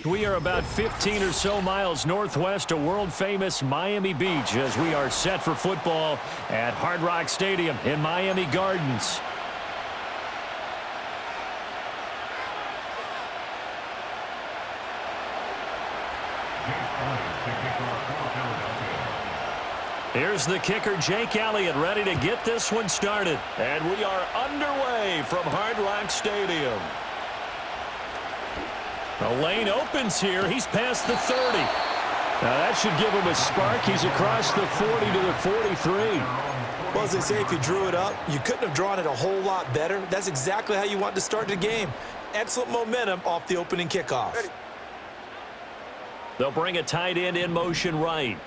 We are about 15 or so miles northwest of world-famous Miami Beach as we are set for football at Hard Rock Stadium in Miami Gardens. Here's the kicker, Jake Elliott, ready to get this one started. And we are underway from Hard Rock Stadium. The lane opens here. He's past the 30. Now that should give him a spark. He's across the 40 to the 43. Well, as they say, if you drew it up, you couldn't have drawn it a whole lot better. That's exactly how you want to start the game. Excellent momentum off the opening kickoff. Ready. They'll bring a tight end in motion right.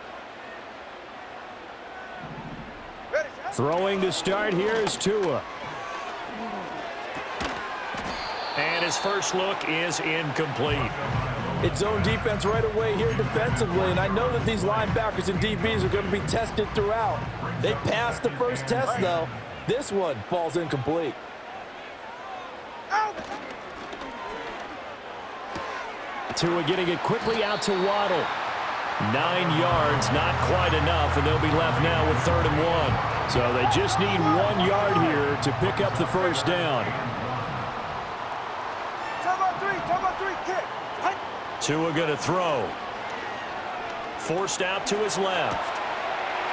Ready. Throwing to start here is Tua. And his first look is incomplete. It's zone defense right away here defensively, and I know that these linebackers and DBs are going to be tested throughout. They passed the first test, though. This one falls incomplete. Out. Tua getting it quickly out to Waddle. 9 yards, not quite enough, and they'll be left now with 3rd and 1. So they just need 1 yard here to pick up the first down. Top three, kick. Hey. Tua going to throw. Forced out to his left.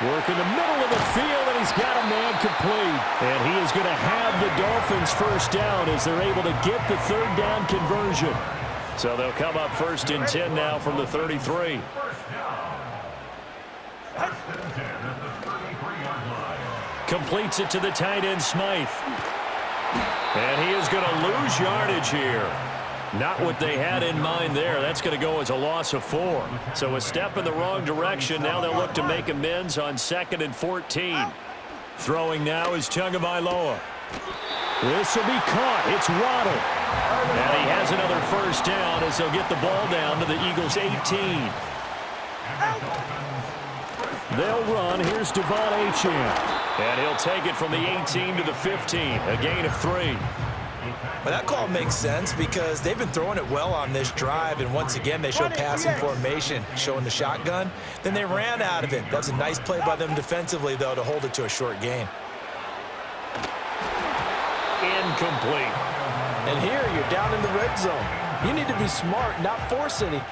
Work in the middle of the field, and he's got a man complete. And he is going to have the Dolphins first down as they're able to get the 3rd down conversion. So they'll come up 1st and 10 now from the 33. Completes it to the tight end, Smythe. And he is going to lose yardage here. Not what they had in mind there. That's going to go as a loss of 4. So a step in the wrong direction. Now they'll look to make amends on 2nd and 14. Throwing now is Tagovailoa. This will be caught. It's Waddle. And he has another first down as they'll get the ball down to the Eagles' 18. They'll run. Here's Devon Achane. And he'll take it from the 18 to the 15. A gain of 3. Well, that call makes sense because they've been throwing it well on this drive, and once again they show passing formation, showing the shotgun. Then they ran out of it. That's a nice play by them defensively, though, to hold it to a short gain. Incomplete. And here you're down in the red zone. You need to be smart, not force any.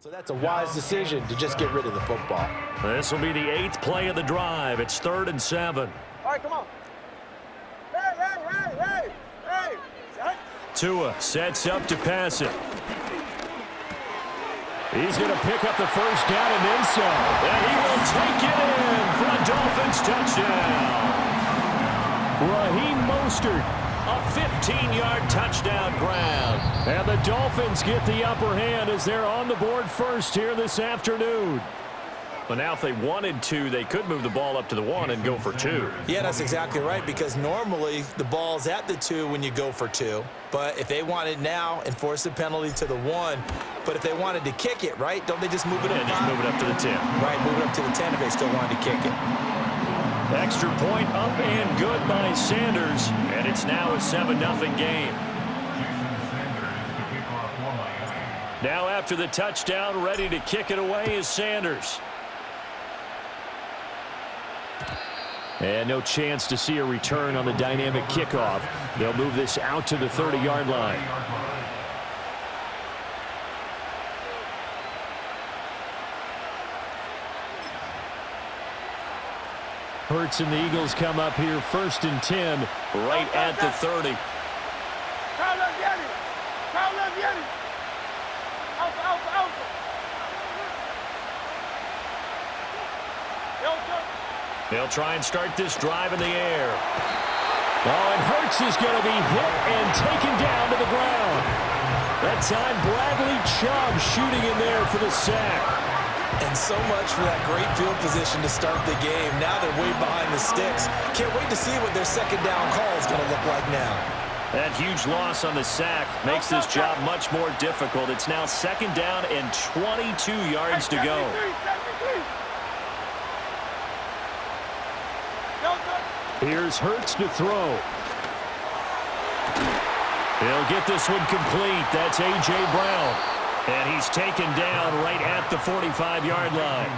So that's a wise decision to just get rid of the football. This will be the 8th play of the drive. It's 3rd and 7. All right, come on. Hey. Tua sets up to pass it. He's going to pick up the first down and then some. And he will take it in for a Dolphins touchdown. Raheem Mostert. A 15-yard touchdown grab. And the Dolphins get the upper hand as they're on the board first here this afternoon. But now if they wanted to, they could move the ball up to the 1 and go for 2. Yeah, that's exactly right, because normally the ball's at the 2 when you go for 2. But if they want it now, enforce the penalty to the 1. But if they wanted to kick it, right, don't they just move it up? And just move it up to the 10. Right, move it up to the 10 if they still wanted to kick it. Extra point up and good by Sanders, and it's now a 7-0 game. Now after the touchdown, ready to kick it away is Sanders. And no chance to see a return on the dynamic kickoff. They'll move this out to the 30-yard line. Hurts and the Eagles come up here 1st and 10, right at the 30. They'll try and start this drive in the air. Oh, and Hurts is going to be hit and taken down to the ground. That time, Bradley Chubb shooting in there for the sack. And so much for that great field position to start the game. Now they're way behind the sticks. Can't wait to see what their second down call is going to look like now. That huge loss on the sack makes this job much more difficult. It's now 2nd down and 22 yards to go. Here's Hurts to throw. He'll get this one complete. That's A.J. Brown. And he's taken down right at the 45-yard line.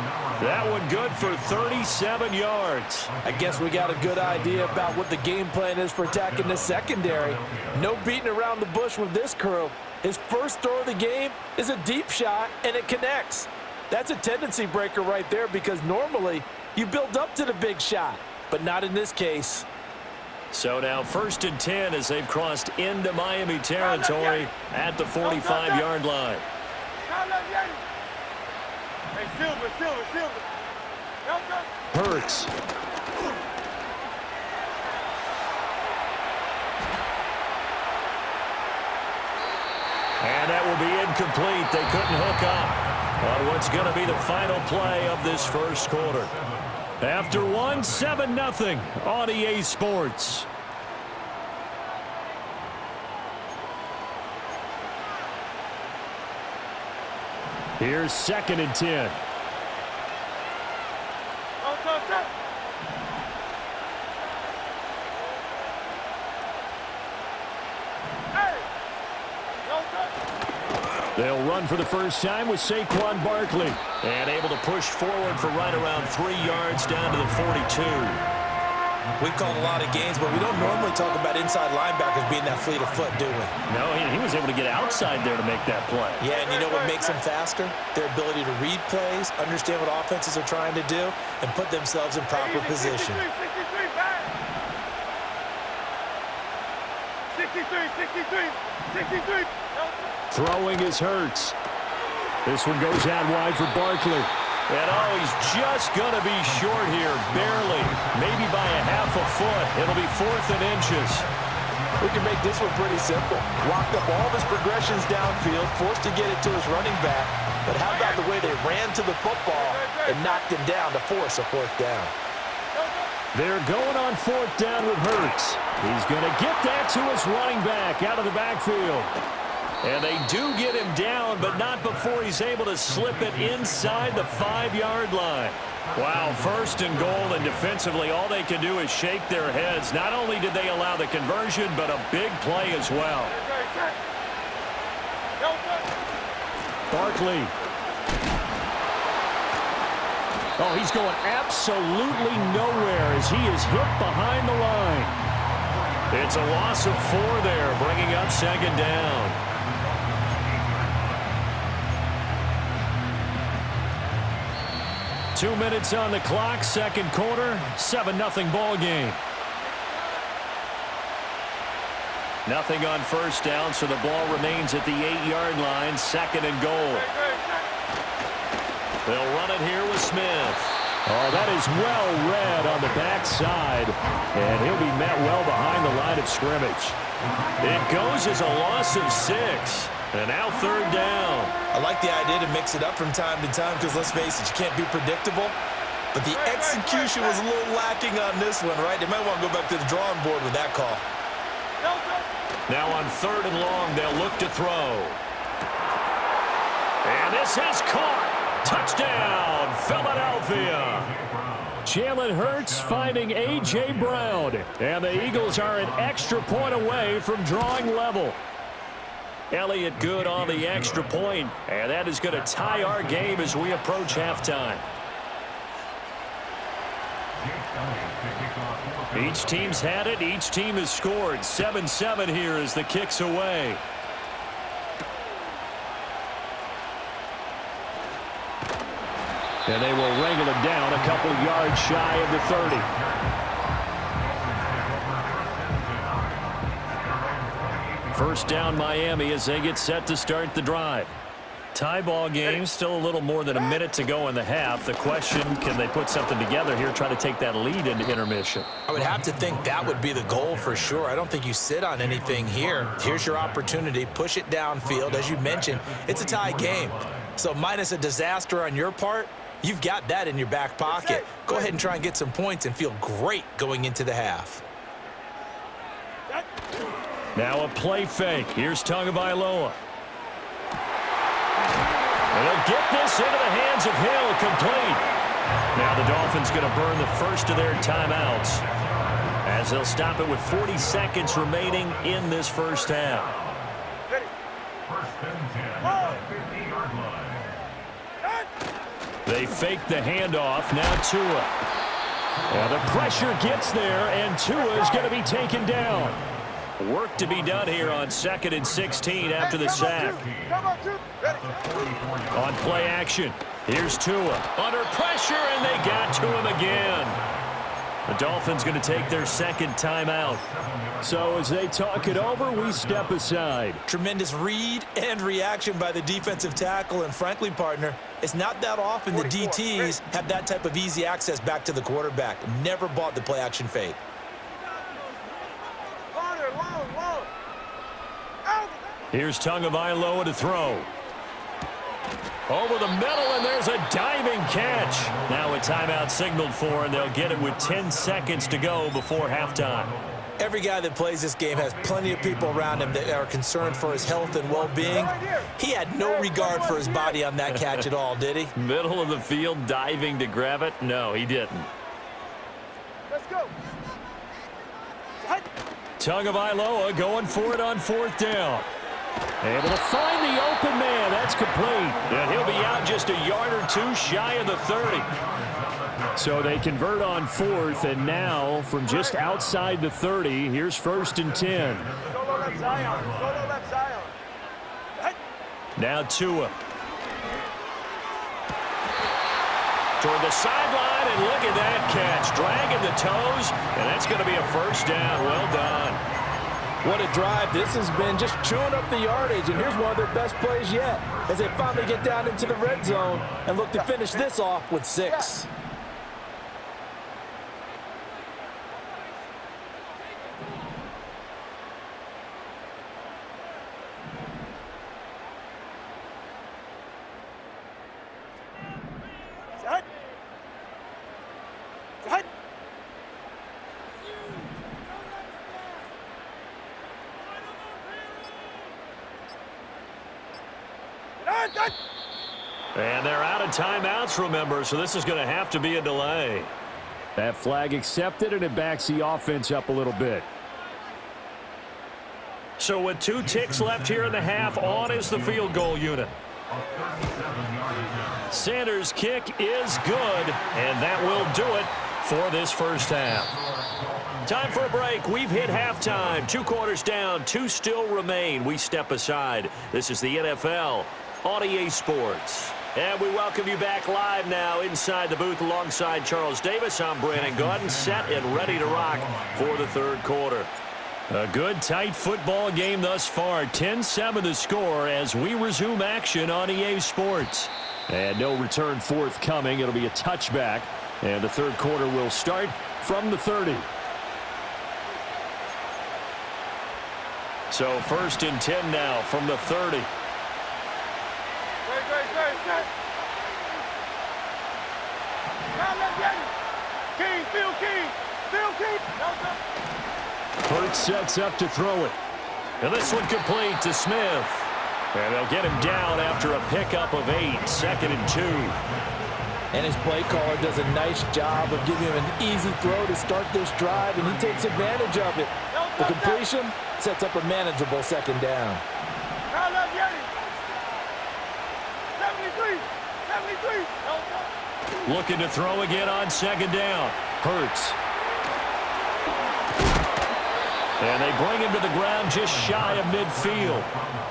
That one good for 37 yards. I guess we got a good idea about what the game plan is for attacking the secondary. No beating around the bush with this crew. His first throw of the game is a deep shot, and it connects. That's a tendency breaker right there because normally you build up to the big shot, but not in this case. So now 1st and 10 as they've crossed into Miami territory at the 45-yard line. Hurts. And that will be incomplete. They couldn't hook up on what's going to be the final play of this first quarter. After one, 7-0 on EA Sports. Here's 2nd and 10. They'll run for the first time with Saquon Barkley. And able to push forward for right around 3 yards down to the 42. We've called a lot of games, but we don't normally talk about inside linebackers being that fleet of foot, do we? No, he was able to get outside there to make that play. Yeah, and you know what makes them faster? Their ability to read plays, understand what offenses are trying to do, and put themselves in proper position. 63. Throwing is Hurts. This one goes out wide for Barkley. And he's just going to be short here, barely. Maybe by a half a foot. It'll be 4th and inches. We can make this one pretty simple. Locked up all of his progressions downfield, forced to get it to his running back. But how about the way they ran to the football and knocked him down to force a 4th down? They're going on 4th down with Hurts. He's going to get that to his running back out of the backfield. And they do get him down, but not before he's able to slip it inside the 5-yard line. Wow, 1st and goal, and defensively all they can do is shake their heads. Not only did they allow the conversion, but a big play as well. Barkley. Oh, he's going absolutely nowhere as he is hit behind the line. It's a loss of 4 there, bringing up 2nd down. Two minutes on the clock, 2nd quarter, 7-0 ball game. Nothing on 1st down, so the ball remains at the 8-yard line, 2nd and goal. They'll run it here with Smith. Oh, that is well read on the backside, and he'll be met well behind the line of scrimmage. It goes as a loss of 6, and now 3rd down. I like the idea to mix it up from time to time because, let's face it, you can't be predictable. But the execution was a little lacking on this one, right? They might want to go back to the drawing board with that call. Now on 3rd and long, they'll look to throw. And this is caught. Touchdown, Philadelphia. Jalen Hurts finding A.J. Brown. And the Eagles are an extra point away from drawing level. Elliott good on the extra point, and that is going to tie our game as we approach halftime. Each team's had it. Each team has scored. 7-7 here as the kick's away. And they will wrangle him down a couple yards shy of the 30. First down Miami as they get set to start the drive. Tie ball game, still a little more than a minute to go in the half. The question, can they put something together here, try to take that lead into intermission? I would have to think that would be the goal for sure. I don't think you sit on anything here. Here's your opportunity. Push it downfield. As you mentioned, it's a tie game. So minus a disaster on your part, you've got that in your back pocket. Go ahead and try and get some points and feel great going into the half. Now a play fake. Here's Tagovailoa. And they'll get this into the hands of Hill, complete. Now the Dolphins going to burn the first of their timeouts as they'll stop it with 40 seconds remaining in this first half. They fake the handoff. Now Tua. Now the pressure gets there, and Tua is going to be taken down. Work to be done here on 2nd and 16 after the sack. On play action, here's Tua. Under pressure, and they got to him again. The Dolphins going to take their second timeout. So as they talk it over, we step aside. Tremendous read and reaction by the defensive tackle. And frankly, partner, it's not that often the DTs have that type of easy access back to the quarterback. Never bought the play action fake. Here's Tagovailoa to throw. Over the middle, and there's a diving catch. Now a timeout signaled for, and they'll get it with 10 seconds to go before halftime. Every guy that plays this game has plenty of people around him that are concerned for his health and well-being. He had no regard for his body on that catch at all, did he? Middle of the field, diving to grab it? No, he didn't. Let's go. Tagovailoa going for it on 4th down. Able to find the open man. That's complete. And he'll be out just a yard or two shy of the 30. So they convert on 4th, and now from just outside the 30, here's 1st and 10. Solo left Zion. Solo left Zion. Now Tua. Toward the sideline, and look at that catch. Dragging the toes, and that's going to be a first down. Well done. What a drive this has been, just chewing up the yardage, and here's one of their best plays yet as they finally get down into the red zone and look to finish this off with 6. And they're out of timeouts, remember, so this is going to have to be a delay. That flag accepted, and it backs the offense up a little bit. So with 2 ticks left here in the half, on is the field goal unit. Sanders' kick is good, and that will do it for this first half. Time for a break. We've hit halftime. 2 quarters down, 2 still remain. We step aside. This is the NFL on EA Sports. And we welcome you back live now inside the booth alongside Charles Davis. I'm Brandon Gaudin, set and ready to rock for the 3rd quarter. A good, tight football game thus far. 10-7 the score as we resume action on EA Sports. And no return forthcoming. It'll be a touchback. And the 3rd quarter will start from the 30. So 1st and 10 now from the 30. Hurts sets up to throw it. And this one complete to Smith. And they'll get him down after a pickup of 8. 2nd and 2. And his play caller does a nice job of giving him an easy throw to start this drive, and he takes advantage of it. The completion sets up a manageable 2nd down. 73. Looking to throw again on 2nd down. Hurts. And they bring him to the ground just shy of midfield.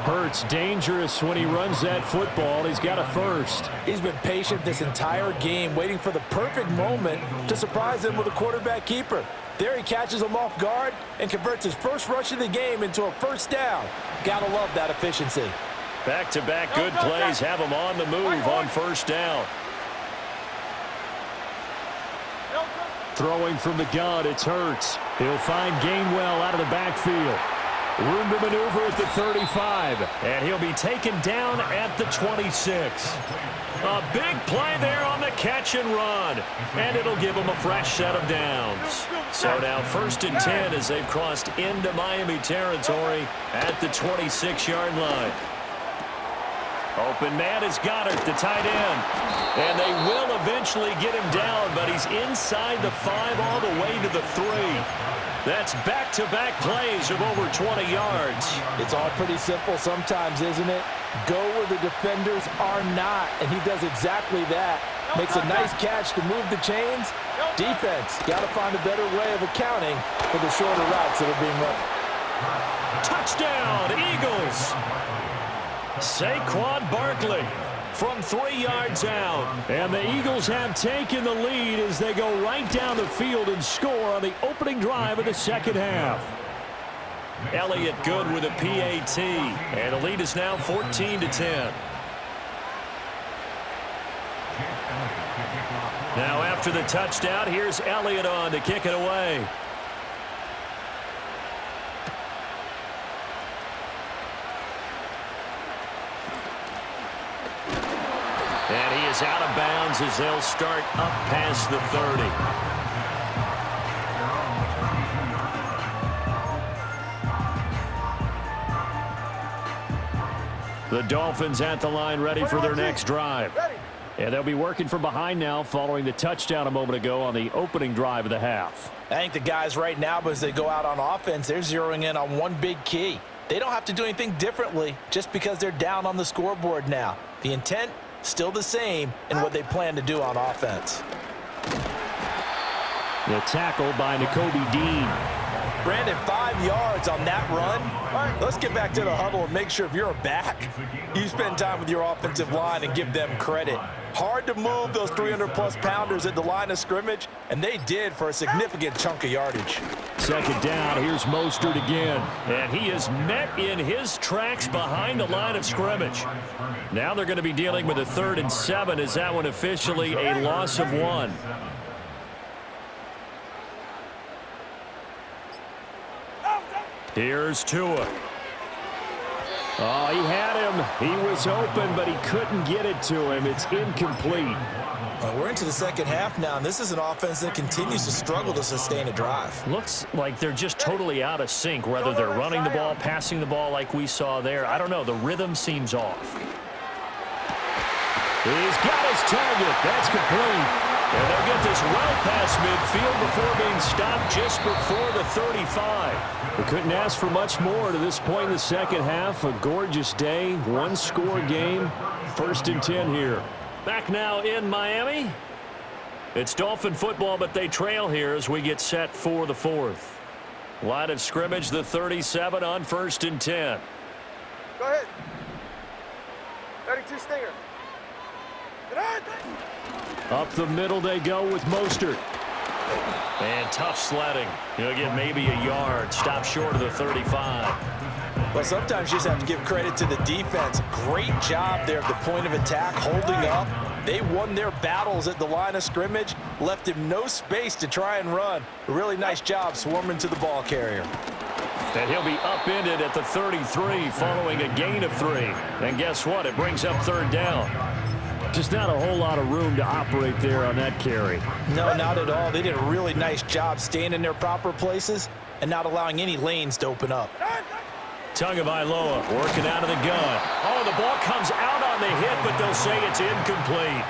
Hurts dangerous when he runs that football. He's got a first. He's been patient this entire game, waiting for the perfect moment to surprise him with a quarterback keeper. There he catches him off guard and converts his first rush of the game into a first down. Gotta love that efficiency. Back-to-back good plays have him on the move on first down. Throwing from the gun, it's Hurts. He'll find Gainwell out of the backfield. Room to maneuver at the 35. And he'll be taken down at the 26. A big play there on the catch and run. And it'll give him a fresh set of downs. So now 1st and 10 as they've crossed into Miami territory at the 26-yard line. Open man is Goddard, the tight end. And they will eventually get him down, but he's inside the 5 all the way to the 3. That's back-to-back plays of over 20 yards. It's all pretty simple sometimes, isn't it? Go where the defenders are not, and he does exactly that. Makes a nice catch to move the chains. Defense, got to find a better way of accounting for the shorter routes that are being run. Touchdown, Eagles! Saquon Barkley from 3 yards out. And the Eagles have taken the lead as they go right down the field and score on the opening drive of the second half. Elliott good with a PAT. And the lead is now 14-10. Now after the touchdown, here's Elliott on to kick it away. And he is out of bounds as they'll start up past the 30. The Dolphins at the line ready for their next drive. And they'll be working from behind now following the touchdown a moment ago on the opening drive of the half. I think the guys right now, as they go out on offense, they're zeroing in on one big key. They don't have to do anything differently just because they're down on the scoreboard now. The intent still the same in what they plan to do on offense. The tackle by Nakobe Dean. Brandon, 5 yards on that run. Let's get back to the huddle and make sure if you're a back, you spend time with your offensive line and give them credit. Hard to move those 300-plus pounders at the line of scrimmage, and they did for a significant chunk of yardage. Second down, here's Mostert again. And he is met in his tracks behind the line of scrimmage. Now they're going to be dealing with a 3rd and 7 as that one officially a loss of 1. Here's Tua. Oh, he had him. He was open, but he couldn't get it to him. It's incomplete. We're into the second half now, and this is an offense that continues to struggle to sustain a drive. Looks like they're just totally out of sync, whether they're running the ball, passing the ball like we saw there. I don't know. The rhythm seems off. He's got his target. That's complete. And they'll get this well past midfield before being stopped just before the 35. We couldn't ask for much more to this point in the second half. A gorgeous day, one-score game. 1st and 10 here. Back now in Miami. It's Dolphin football, but they trail here as we get set for the 4th. Line of scrimmage, the 37 on 1st and 10. Go ahead. 32 Stinger. Get on. Up the middle they go with Mostert. And tough sledding. He'll get maybe a yard. Stop short of the 35. Well, sometimes you just have to give credit to the defense. Great job there at the point of attack, holding up. They won their battles at the line of scrimmage, left him no space to try and run. A really nice job swarming to the ball carrier. And he'll be upended at the 33 following a gain of 3. And guess what? It brings up 3rd down. Just not a whole lot of room to operate there on that carry. No, not at all. They did a really nice job staying in their proper places and not allowing any lanes to open up. Tagovailoa working out of the gun. Oh, the ball comes out on the hit, but they'll say it's incomplete.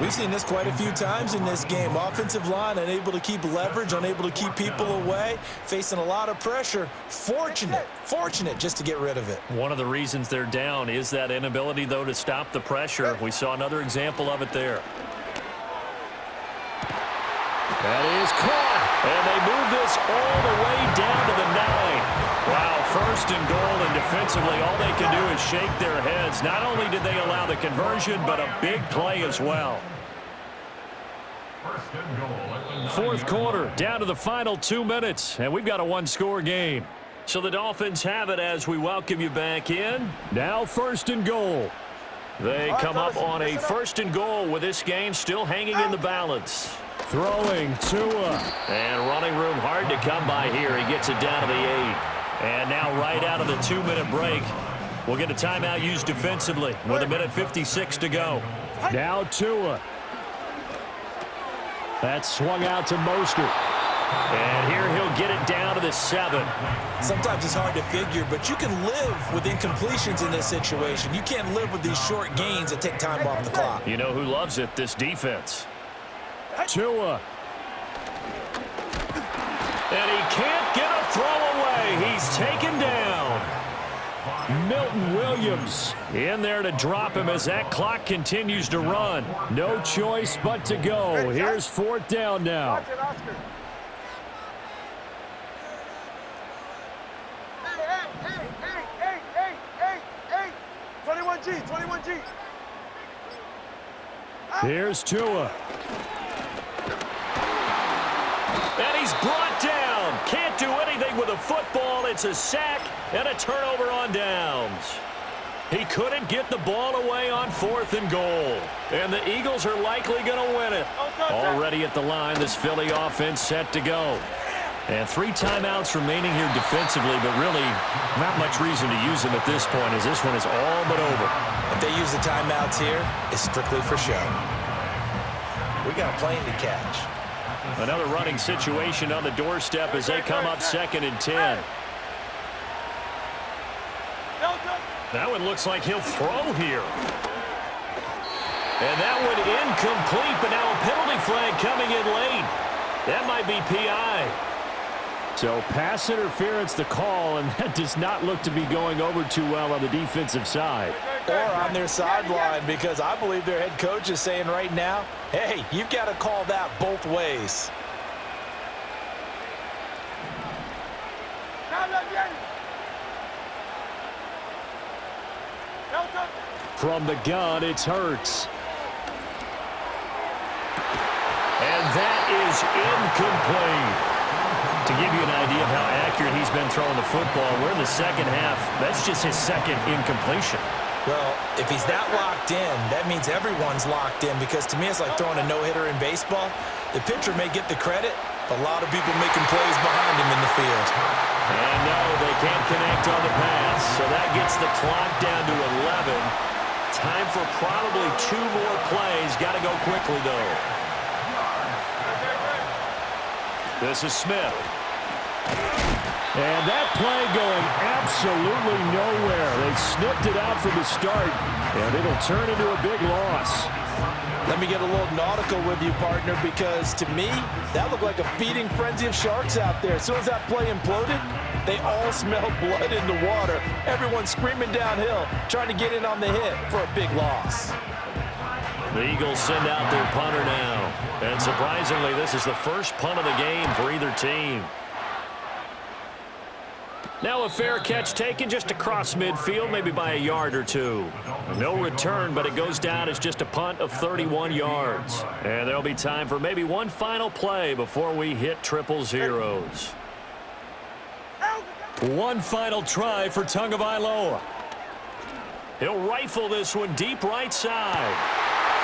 We've seen this quite a few times in this game. Offensive line unable to keep leverage, unable to keep people away, facing a lot of pressure. Fortunate just to get rid of it. One of the reasons they're down is that inability, though, to stop the pressure. We saw another example of it there. That is caught. And they move this all the way down to the 9. Wow, first and goal, and defensively, all they can do is shake their heads. Not only did they allow the conversion, but a big play as well. Fourth quarter, down to the final 2 minutes, and we've got a one-score game. So the Dolphins have it as we welcome you back in. Now first and goal. They come up on a first and goal with this game still hanging in the balance. Throwing Tua. And running room hard to come by here. He gets it down to the 8. And now right out of the 2-minute break, we'll get a timeout used defensively with 1:56 to go. Now Tua. That's swung out to Mostert. And here he'll get it down to the 7. Sometimes it's hard to figure, but you can live with incompletions in this situation. You can't live with these short gains that take time off the clock. You know who loves it? This defense. Tua. And he can't get a throw away. He's taken down. Milton Williams in there to drop him as that clock continues to run. No choice but to go. Here's fourth down now. Watch it, Oscar. Hey. 21G, 21G. Here's Tua. And he's brought down. Can't do anything with a football. It's a sack and a turnover on downs. He couldn't get the ball away on fourth and goal. And the Eagles are likely going to win it. Already at the line, this Philly offense set to go. And 3 timeouts remaining here defensively, but really not much reason to use them at this point as this one is all but over. If they use the timeouts here, it's strictly for show. We got a plane to catch. Another running situation on the doorstep as they come up 2nd and 10. That one looks like he'll throw here. And that one incomplete, but now a penalty flag coming in late. That might be PI. So pass interference the call, and that does not look to be going over too well on the defensive side. Or on their sideline, because I believe their head coach is saying right now, hey, you've got to call that both ways. From the gun, it's Hurts. And that is incomplete. To give you an idea of how accurate he's been throwing the football, we're in the second half. That's just his second incompletion. Well, if he's that locked in, that means everyone's locked in, because to me it's like throwing a no-hitter in baseball. The pitcher may get the credit, but a lot of people making plays behind him in the field. And no, they can't connect on the pass, so that gets the clock down to 11. Time for probably 2 more plays. Got to go quickly, though. This is Smith. And that play going absolutely nowhere. They sniffed it out from the start, and it'll turn into a big loss. Let me get a little nautical with you, partner, because to me, that looked like a feeding frenzy of sharks out there. As soon as that play imploded, they all smelled blood in the water. Everyone screaming downhill, trying to get in on the hit for a big loss. The Eagles send out their punter now. And surprisingly, this is the first punt of the game for either team. Now a fair catch taken just across midfield, maybe by a yard or 2. No return, but it goes down as just a punt of 31 yards. And there'll be time for maybe one final play before we hit triple zeros. One final try for Tagovailoa. He'll rifle this one deep right side.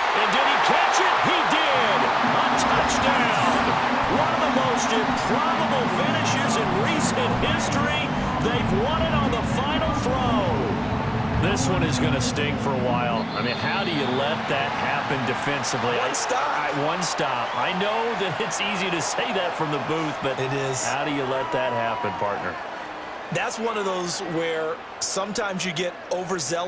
And did he catch it? He did! A touchdown! One of the most improbable finishes in recent history. They've won it on the final throw. This one is going to sting for a while. I mean, how do you let that happen defensively? One stop. One stop. I know that it's easy to say that from the booth, but it is. How do you let that happen, partner? That's one of those where sometimes you get overzealous.